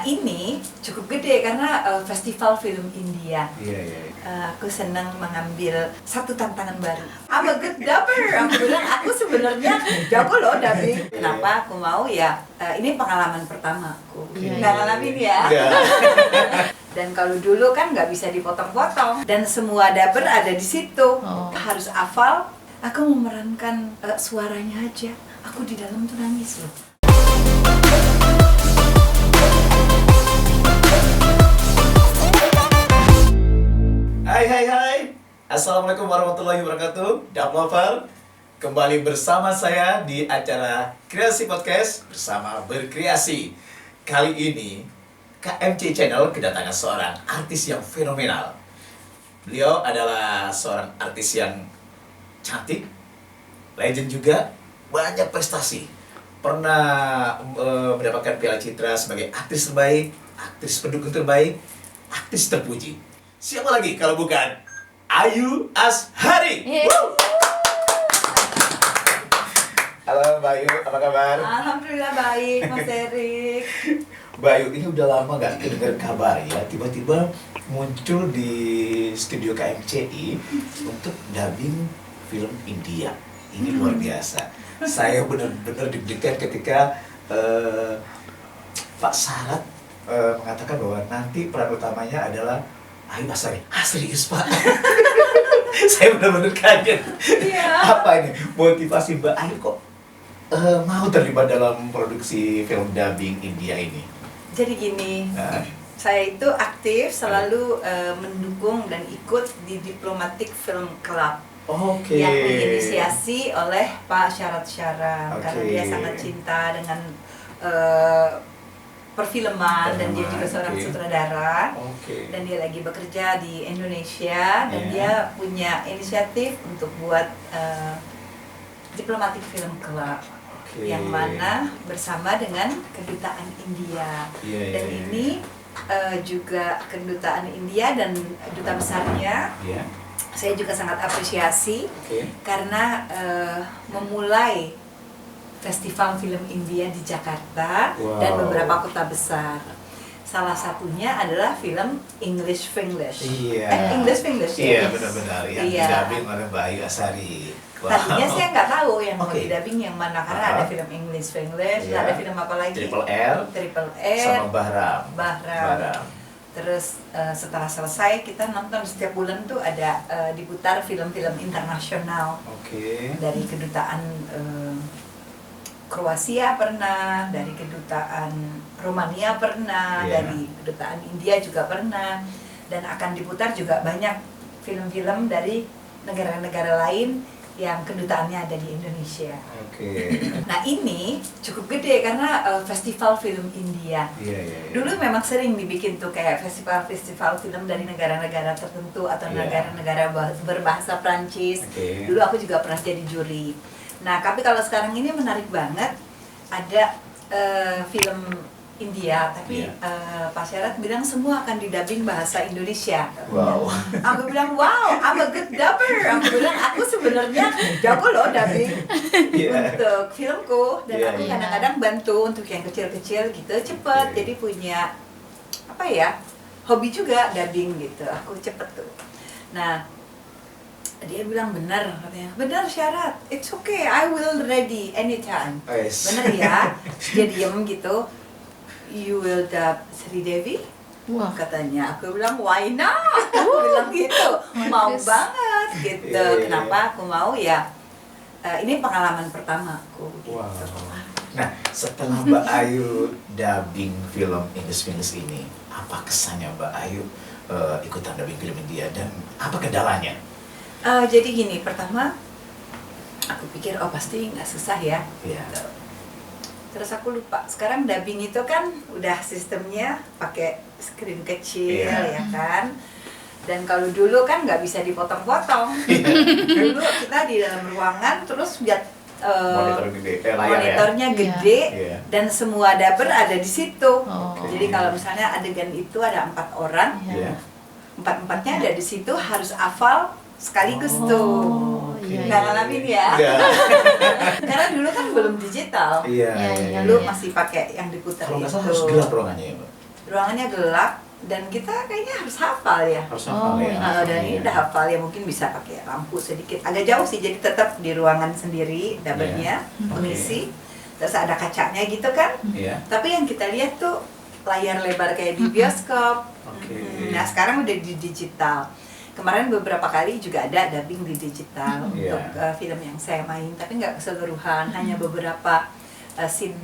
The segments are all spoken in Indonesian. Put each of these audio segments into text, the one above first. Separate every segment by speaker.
Speaker 1: ini cukup gede karena festival film India.
Speaker 2: Iya.
Speaker 1: Aku senang mengambil satu tantangan baru. I'm a good dubber. Aku bilang aku sebenarnya jago loh dubbing. Kenapa aku mau ya? Ini pengalaman pertama aku. Nggak ngalamin ya. Dan kalau dulu kan nggak bisa dipotong-potong dan semua dubber ada di situ. Harus hafal. Aku memerankan suaranya aja. Aku di dalam tuh nangis loh.
Speaker 2: Hai. Assalamualaikum warahmatullahi wabarakatuh. Dub Lover, kembali bersama saya di acara Kreasi Podcast bersama Berkreasi. Kali ini KMC Channel kedatangan seorang artis yang fenomenal. Beliau adalah seorang artis yang cantik, legend juga, banyak prestasi. Pernah mendapatkan Piala Citra sebagai aktris terbaik, aktris pendukung terbaik, aktris terpuji. Siapa lagi kalau bukan Ayu Azhari? Halo Mbak Ayu, apa kabar?
Speaker 1: Alhamdulillah baik, Mas Erik.
Speaker 2: Mbak Ayu, ini udah lama gak dengar kabar ya, tiba-tiba muncul di studio KMCI untuk dubbing film India. Ini luar biasa. Saya benar-benar deg-degan ketika Pak Sarat mengatakan bahwa nanti peran utamanya adalah Ayu Azhari. Serius Pak? Saya benar-benar kaget.
Speaker 1: Iya.
Speaker 2: Apa ini motivasi Mbak Ayu kok mau terlibat dalam produksi film dubbing India ini?
Speaker 1: Jadi gini, saya itu aktif selalu mendukung dan ikut di Diplomatic Film Club.
Speaker 2: Oke.
Speaker 1: Yang diinisiasi oleh Pak Syarat Syaram karena
Speaker 2: Oke.
Speaker 1: dia sangat cinta dengan perfilman dan dia juga seorang sutradara.
Speaker 2: Oke.
Speaker 1: Dan dia lagi bekerja di Indonesia dan dia punya inisiatif untuk buat Diplomatic Film Club. Yang mana bersama dengan Kedutaan India. Dan ini juga Kedutaan India dan Duta Besarnya saya juga sangat apresiasi karena memulai Festival Film India di Jakarta dan beberapa kota besar. Salah satunya adalah film English Finglish. English Finglish.
Speaker 2: Iya, benar-benar yang didubbing oleh Mbak Ayu Azhari.
Speaker 1: Tadinya saya nggak tahu yang mau didubbing yang mana karena ada film English Finglish, ada film apa lagi?
Speaker 2: Triple R sama Bahram.
Speaker 1: Terus setelah selesai kita nonton setiap bulan tuh ada diputar film-film internasional dari kedutaan Kroasia pernah, dari kedutaan Romania pernah, dari kedutaan India juga pernah, dan akan diputar juga banyak film-film dari negara-negara lain yang kedutaannya ada di Indonesia. Nah ini cukup gede karena festival film India. Dulu memang sering dibikin tuh kayak festival-festival film dari negara-negara tertentu atau negara-negara berbahasa Prancis. Dulu aku juga pernah jadi juri. Nah tapi kalau sekarang ini menarik banget, ada film India, tapi Pak Syarat bilang semua akan didubbing bahasa Indonesia. Aku bilang wow, I'm a good dubber. Aku bilang aku sebenarnya jago loh dubbing untuk filmku dan aku kadang-kadang bantu untuk yang kecil-kecil gitu cepet. Jadi punya apa ya, hobi juga dubbing gitu. Aku cepet tuh. Nah dia bilang benar, katanya benar Syarat, it's okay, I will ready anytime. Bener ya, dia diem gitu. You will dub Sri Devi? Katanya. Aku bilang why not? Aku bilang gitu, mau banget gitu. Kenapa aku mau ya? Ini pengalaman pertama aku. Gitu.
Speaker 2: Nah, setelah Mbak Ayu dubbing film English Finglish ini, apa kesannya Mbak Ayu ikutan dubbing film India dan apa kendalanya?
Speaker 1: Jadi gini, pertama aku pikir oh pasti nggak susah ya. Gitu. Terus aku lupa, sekarang dubbing itu kan udah sistemnya pakai screen kecil ya kan. Dan kalau dulu kan nggak bisa dipotong-potong. Dulu kita di dalam ruangan terus lihat monitornya gede dan semua dubber ada di situ. Jadi kalau misalnya adegan itu ada 4 orang, 4-4-nya ada di situ harus hafal sekaligus tuh. Nggak ngalamin ya. Karena dulu kan belum digital. Dulu masih pakai yang diputar
Speaker 2: kalau
Speaker 1: itu.
Speaker 2: nggak salah harus gelap ruangannya ya Mbak?
Speaker 1: ruangannya gelap dan kita kayaknya harus hafal ya.
Speaker 2: Harus hafal ya.
Speaker 1: Dan ini udah hafal ya, mungkin bisa pakai lampu sedikit, agak jauh sih, jadi tetap di ruangan sendiri double-nya, pengisi. Terus ada kacanya gitu kan.
Speaker 2: Iya.
Speaker 1: Tapi yang kita lihat tuh layar lebar kayak di bioskop. Nah sekarang udah di digital. Kemarin beberapa kali juga ada dubbing di digital untuk film yang saya main, tapi nggak keseluruhan, hanya beberapa scene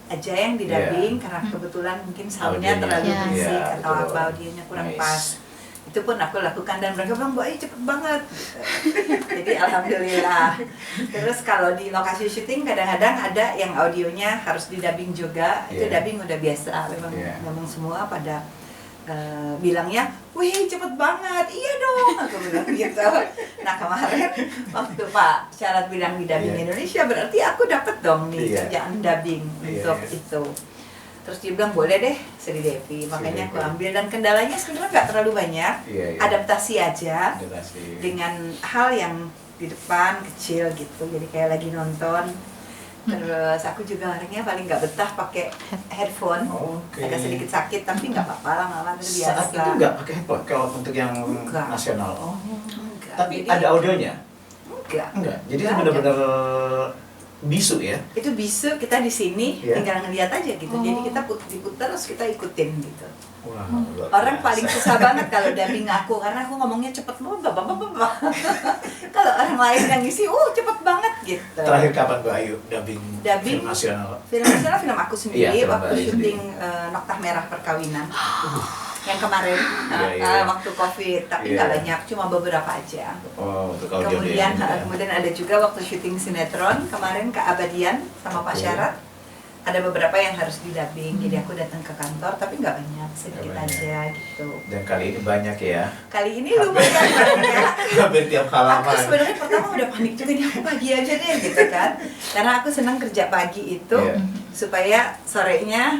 Speaker 1: aja yang di dubbing karena kebetulan mungkin soundnya terlalu berisik atau apa, audionya kurang pas. Itu pun aku lakukan dan mereka bilang, "Mbak, cepet banget." Jadi alhamdulillah. Terus kalau di lokasi syuting kadang-kadang ada yang audionya harus di dubbing juga. Itu dubbing udah biasa, memang semua pada bilangnya, "Wih, cepet banget." "Iya dong," aku bilang gitu. Nah kemarin waktu Pak Syarat bilang di dubbing Indonesia, berarti aku dapat dong nih kerjaan dubbing untuk itu. Terus dia bilang, "Boleh deh, Sri Devi." Makanya aku ambil, dan kendalanya sebenarnya nggak terlalu banyak. Adaptasi aja dengan hal yang di depan kecil gitu, jadi kayak lagi nonton. Terus aku juga orangnya paling nggak betah pakai headphone, agak sedikit sakit, tapi nggak apa-apa, lama-lama terbiasa.
Speaker 2: Saat itu nggak pakai headphone kalau untuk yang nasional.
Speaker 1: Enggak.
Speaker 2: Tapi
Speaker 1: Jadi,
Speaker 2: ada audionya?
Speaker 1: Enggak.
Speaker 2: Jadi itu benar-benar bisu ya?
Speaker 1: Itu bisu, kita di sini tinggal ngeliat aja gitu. Jadi kita diputar terus kita ikutin gitu. Orang paling susah banget kalau dubbing aku, karena aku ngomongnya cepet banget. Kalau orang lain yang ngisi, cepet banget gitu.
Speaker 2: Terakhir kapan Mbak Ayu dubbing film nasional?
Speaker 1: Film nasional film aku sendiri waktu syuting Noktah Merah Perkawinan. Yang kemarin waktu Covid, tapi nggak banyak, cuma beberapa aja. Kemudian ada juga waktu syuting sinetron kemarin Keabadian sama Pak Syarat. Ada beberapa yang harus didubbing, jadi aku datang ke kantor, tapi nggak banyak, sedikit aja gitu.
Speaker 2: Dan kali ini banyak ya?
Speaker 1: Kali ini lumayan banyak.
Speaker 2: Hampir tiap halaman.
Speaker 1: Aku sebenarnya pertama udah panik juga nih, aku pagi aja deh gitu kan. Karena aku senang kerja pagi itu supaya sorenya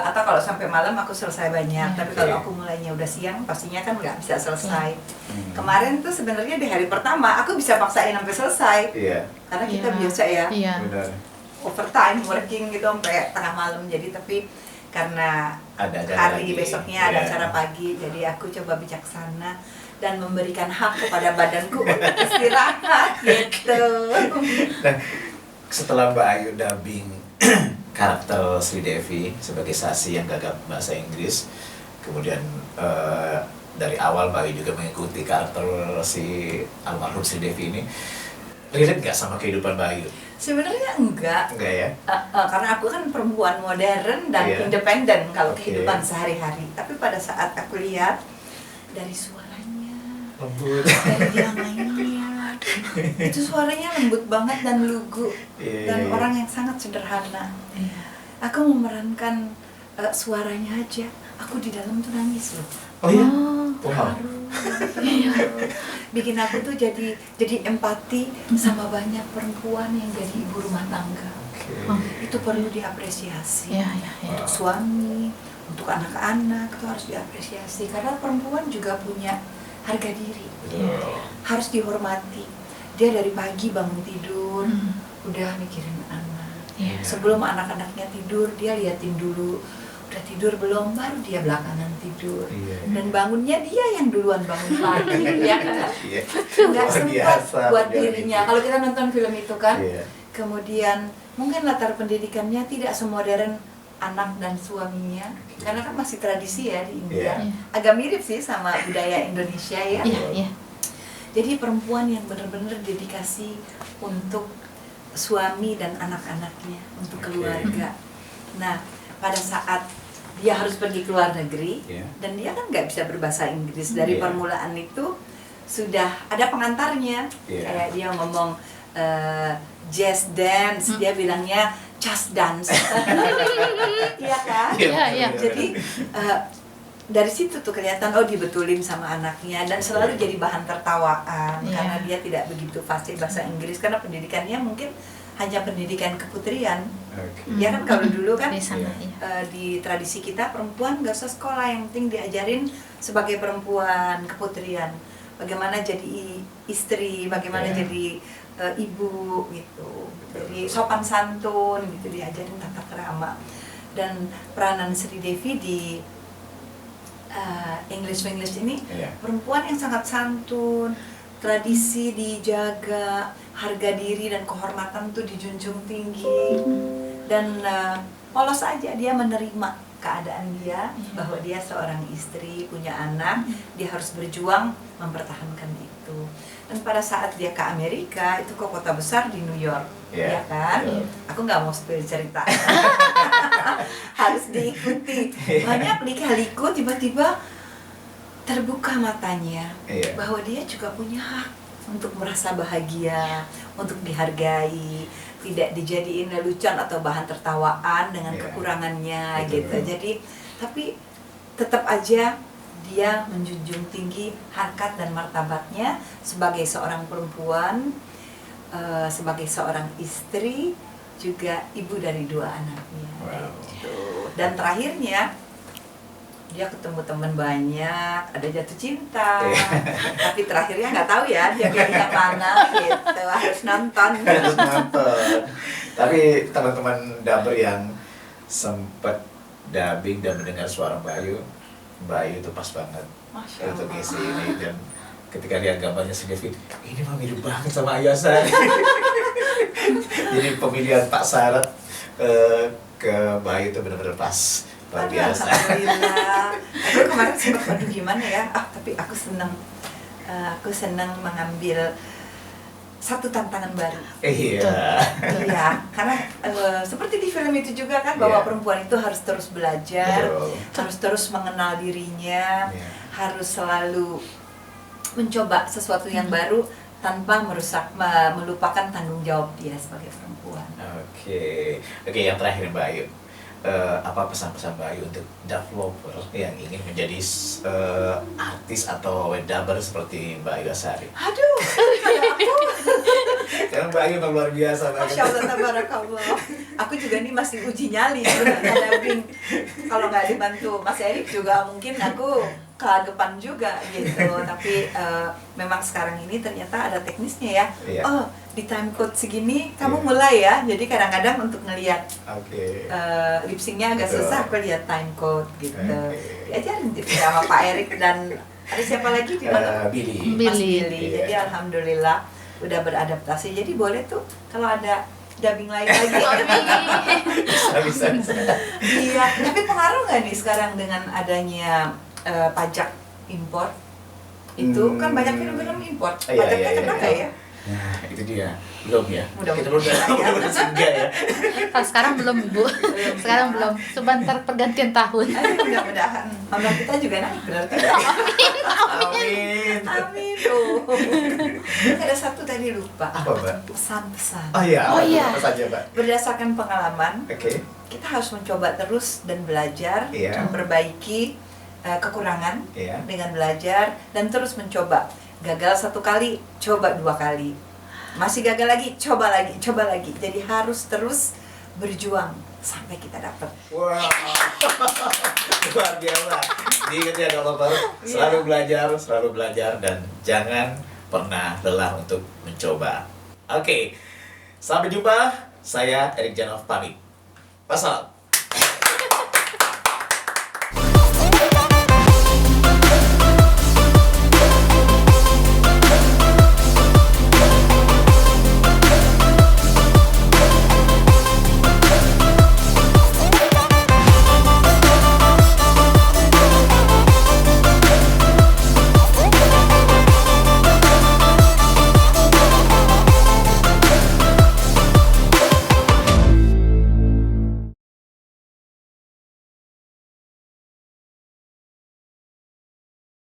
Speaker 1: atau kalau sampai malam aku selesai banyak. Tapi kalau aku mulainya udah siang, pastinya kan nggak bisa selesai. Kemarin tuh sebenarnya di hari pertama aku bisa paksain sampai selesai. Karena kita biasa ya. Overtime working gitu sampai tengah malam, jadi tapi karena hari besoknya ada acara pagi, jadi aku coba bijaksana dan memberikan hak kepada badanku untuk istirahat gitu.
Speaker 2: Nah, setelah Mbak Ayu dubbing karakter Sri Devi sebagai Sasi yang gagap bahasa Inggris, kemudian dari awal Mbak Ayu juga mengikuti karakter si almarhum Sri Devi ini, relate nggak sama kehidupan Mbak Ayu?
Speaker 1: Sebenarnya enggak
Speaker 2: ya?
Speaker 1: Karena aku kan perempuan modern dan independen kalau kehidupan sehari-hari. Tapi pada saat aku lihat dari suaranya,
Speaker 2: lembut,
Speaker 1: dari dia mainnya, itu suaranya lembut banget dan lugu, dan orang yang sangat sederhana. Aku memerankan suaranya aja, aku di dalam tuh nangis loh.
Speaker 2: Oh iya? Wow.
Speaker 1: Bikin aku tuh jadi empati sama banyak perempuan yang jadi ibu rumah tangga. Itu perlu diapresiasi. Untuk suami, untuk anak-anak itu harus diapresiasi, karena perempuan juga punya harga diri. Harus dihormati. Dia dari pagi bangun tidur udah mikirin anak. Sebelum anak-anaknya tidur dia liatin dulu udah tidur belum, baru dia belakangan tidur. Dan bangunnya dia yang duluan bangun pagi, ya kan? Nggak sempat buat dirinya. Kalau kita nonton film itu kan, kemudian mungkin latar pendidikannya tidak semodern anak dan suaminya, karena kan masih tradisi ya di India. Agak mirip sih sama budaya Indonesia ya. Jadi perempuan yang benar-benar dedikasi untuk suami dan anak-anaknya, untuk keluarga. Nah, pada saat dia harus pergi ke luar negeri dan dia kan nggak bisa berbahasa Inggris, dari permulaan itu sudah ada pengantarnya. Kayak dia ngomong jazz dance, dia bilangnya just dance. Iya kan? Jadi dari situ tuh kelihatan dibetulin sama anaknya, dan selalu jadi bahan tertawaan karena dia tidak begitu fasih bahasa Inggris, karena pendidikannya mungkin hanya pendidikan keputrian. Ya kan, kalau dulu kan di tradisi kita perempuan gak usah sekolah, yang penting diajarin sebagai perempuan keputrian, bagaimana jadi istri, bagaimana jadi ibu gitu. Jadi sopan santun gitu, diajarin tata krama. Dan peranan Sri Devi di English ini
Speaker 2: Iya.
Speaker 1: perempuan yang sangat santun, tradisi dijaga, harga diri dan kehormatan tuh dijunjung tinggi, dan polos aja dia menerima keadaan dia bahwa dia seorang istri, punya anak, dia harus berjuang mempertahankan itu. Dan pada saat dia ke Amerika, itu ke kota besar di New York,
Speaker 2: Iya,
Speaker 1: ya kan?
Speaker 2: betul.
Speaker 1: Aku nggak mau spill cerita, harus diikuti. Banyak lika-liku, tiba-tiba terbuka matanya
Speaker 2: Iya.
Speaker 1: bahwa dia juga punya hak untuk merasa bahagia, untuk dihargai, tidak dijadiin lelucon atau bahan tertawaan dengan
Speaker 2: Iya.
Speaker 1: kekurangannya,
Speaker 2: Betul.
Speaker 1: gitu. Jadi, tapi tetap aja dia menjunjung tinggi harkat dan martabatnya sebagai seorang perempuan, sebagai seorang istri, juga ibu dari 2 anaknya.
Speaker 2: Wow.
Speaker 1: Gitu. Dan terakhirnya dia ketemu teman banyak, ada jatuh cinta, tapi terakhirnya nggak tahu ya dia pilih yang mana, gitu. Harus nonton.
Speaker 2: Harus nonton. Tapi teman-teman dubber yang sempat dubbing dan mendengar suara Bayu itu pas banget.
Speaker 1: Masya
Speaker 2: Untuk
Speaker 1: Allah.
Speaker 2: ngisi ini, dan ketika lihat gambarnya si David, ini mah mirip banget sama Ayasa. Jadi pemilihan Pak Sarat ke Bayu itu benar-benar pas, luar
Speaker 1: Aduh,
Speaker 2: biasa.
Speaker 1: alhamdulillah. Aku kemarin sempat aduh gimana ya, tapi aku senang mengambil satu tantangan baru.
Speaker 2: Iya.
Speaker 1: Iya, karena seperti di film itu juga kan, bahwa
Speaker 2: Iya.
Speaker 1: perempuan itu harus terus belajar,
Speaker 2: Betul.
Speaker 1: harus terus mengenal dirinya,
Speaker 2: Iya.
Speaker 1: harus selalu mencoba sesuatu yang baru tanpa melupakan tanggung jawab dia sebagai perempuan.
Speaker 2: Oke, yang terakhir Mbak Ayu, apa pesan-pesan Mbak Ayu untuk dub lover yang ingin menjadi artis atau dubber seperti Mbak Ayu Asari?
Speaker 1: Aduh, ada aku.
Speaker 2: Karena Mbak Ayu memang luar biasa banget.
Speaker 1: Masya Allah, tabarakallah. Aku juga nih masih uji nyali sebenarnya dubbing. Kalau nggak dibantu Mas Erik juga mungkin aku keagapan juga gitu. Tapi memang sekarang ini ternyata ada teknisnya ya.
Speaker 2: Iya.
Speaker 1: Oh, di time code segini kamu
Speaker 2: Iya.
Speaker 1: mulai ya. Jadi kadang-kadang untuk ngelihat
Speaker 2: Oke.
Speaker 1: lip syncnya agak
Speaker 2: Betul.
Speaker 1: susah, aku lihat time code gitu.
Speaker 2: Oke.
Speaker 1: Diajarin gitu sama Pak Erik dan ada siapa lagi di mana?
Speaker 2: Billy.
Speaker 1: Mas
Speaker 3: Billy.
Speaker 1: Billy.
Speaker 2: Iya.
Speaker 1: Jadi alhamdulillah udah beradaptasi. Jadi boleh tuh kalau ada dubbing lain lagi.
Speaker 2: Bisa.
Speaker 1: Iya. Tapi pengaruh nggak nih sekarang dengan adanya pajak impor? Itu kan banyak film-film impor.
Speaker 2: Iya,
Speaker 1: Pajaknya
Speaker 2: iya,
Speaker 1: kena
Speaker 2: iya.
Speaker 1: nggak ya?
Speaker 2: Nah, itu dia. Belum ya?
Speaker 1: Mudah-mudahan
Speaker 2: Kita belum
Speaker 1: ya.
Speaker 2: mudah-mudahan sih enggak ya.
Speaker 3: Kalau sekarang belum Bu, sekarang belum. Sebentar pergantian tahun.
Speaker 1: Aduh, mudah-mudahan honor kita juga naik berarti.
Speaker 2: Amin.
Speaker 1: Amin tuh. Ada satu tadi lupa.
Speaker 2: Apa, Mbak?
Speaker 1: Pesan-pesan.
Speaker 2: Oh iya,
Speaker 3: Oh iya.
Speaker 2: apa saja, Mbak?
Speaker 1: Berdasarkan pengalaman,
Speaker 2: Oke.
Speaker 1: kita harus mencoba terus dan belajar,
Speaker 2: Iya.
Speaker 1: memperbaiki kekurangan
Speaker 2: Iya.
Speaker 1: dengan belajar dan terus mencoba. Gagal 1 kali, coba 2 kali. Masih gagal lagi, coba lagi. Jadi harus terus berjuang sampai kita dapat.
Speaker 2: Wow. Luar biasa. Diingat ya kalau selalu belajar dan jangan pernah lelah untuk mencoba. Oke. Sampai jumpa. Saya Erik Janov pamit. Wassalam.